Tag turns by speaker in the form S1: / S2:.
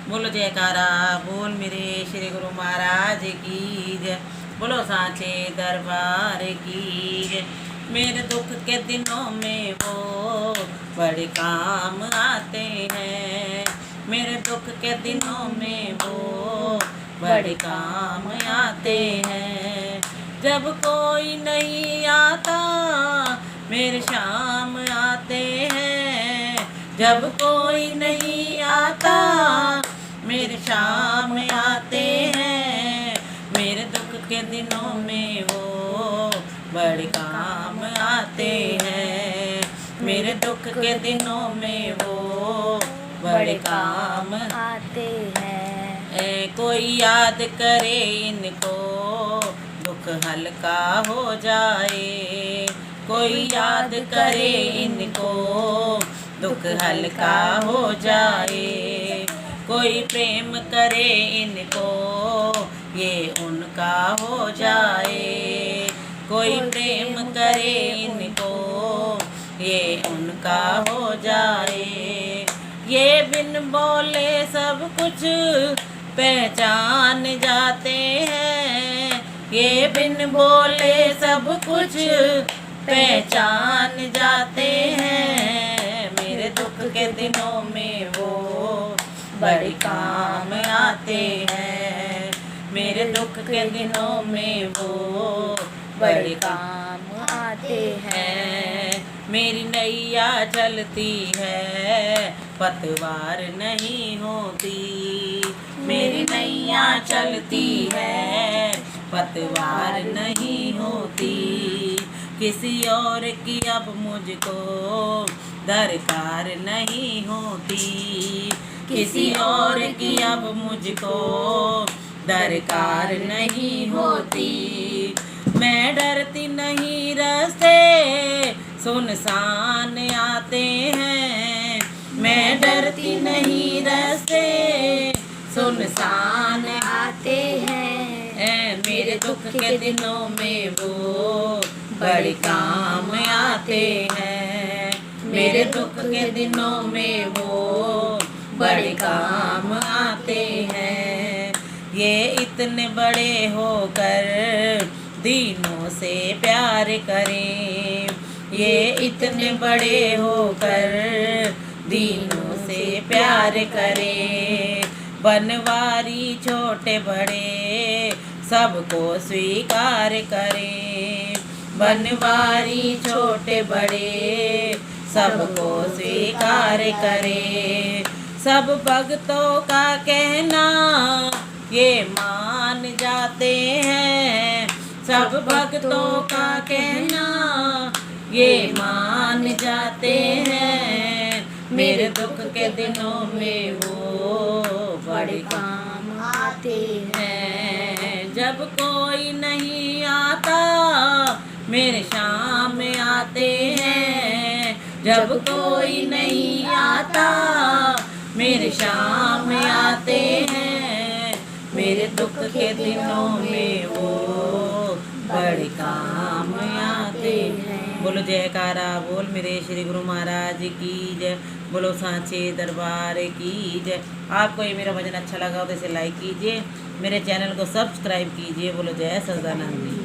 S1: बोलो जयकारा बोल मेरे श्री गुरु महाराज की जय। बोलो सांचे दरबार की जय। मेरे दुख के दिनों में वो बड़े काम आते हैं। मेरे दुख के दिनों में वो बड़े काम आते हैं। जब कोई नहीं आता मेरे शाम आते हैं। जब कोई नहीं आता मेरे शाम आते हैं। मेरे दुख के दिनों में वो बड़े काम आते हैं। मेरे दुख के दिनों में वो बड़े काम
S2: आते हैं।
S1: कोई याद करे इनको दुख हल्का हो जाए। कोई याद करे इनको दुख हल्का हो जाए। कोई प्रेम करे इनको ये उनका हो जाए। कोई प्रेम करे इनको ये उनका हो जाए। ये बिन बोले सब कुछ पहचान जाते हैं। ये बिन बोले सब कुछ पहचान जाते हैं। मेरे दुख के दिनों में वो बड़े काम आते हैं। मेरे दुख के दिनों में वो बड़े काम
S2: आते हैं।
S1: मेरी नैया चलती है पतवार नहीं होती। मेरी नैया चलती है पतवार नहीं होती। किसी और की अब मुझको दरकार नहीं होती। किसी और की अब मुझको दरकार नहीं होती। मैं डरती नहीं रास्ते सुनसान आते हैं। मैं डरती नहीं रास्ते सुनसान
S2: आते हैं।
S1: मेरे दुख के दिनों में वो बड़े काम आते हैं। मेरे दुख के दिनों में वो बड़े काम आते हैं। ये इतने बड़े होकर दीनों से प्यार करें। ये इतने बड़े होकर दीनों से प्यार करें। बनवारी छोटे बड़े सबको स्वीकार करें। बनवारी छोटे बड़े सबको स्वीकार करें। सब भक्तों का कहना ये मान जाते हैं। सब भक्तों का कहना ये मान जाते हैं। मेरे दुख के दिनों में वो बड़े काम
S2: आते
S1: हैं। जब कोई नहीं आता मेरे शाम आते हैं। जब कोई नहीं आता मेरे शाम आते हैं। मेरे दुख के दिनों में वो बड़े काम आते हैं। बोलो जयकारा बोल मेरे श्री गुरु महाराज की जय। बोलो सांचे दरबार की जय। आपको ये मेरा भजन अच्छा लगा हो तो इसे लाइक कीजिए। मेरे चैनल को सब्सक्राइब कीजिए। बोलो जय सच्चिदानंद।